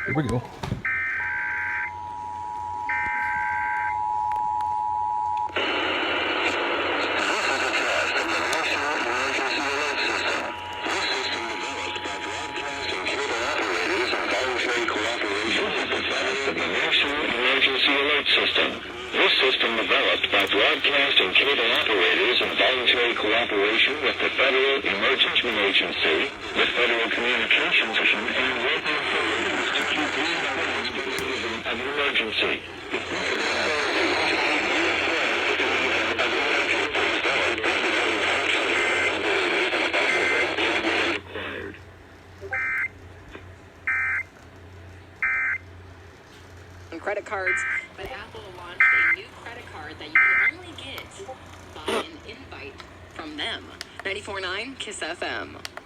Here we go. This system developed by broadcast and cable operators in voluntary cooperation with the Federal Emergency Agency, the Federal Communications Commission, and local authorities to keep these levels of emergency. Credit cards, but Apple launched a new credit card that you can only get by an invite from them. 94.9 KYSS-FM.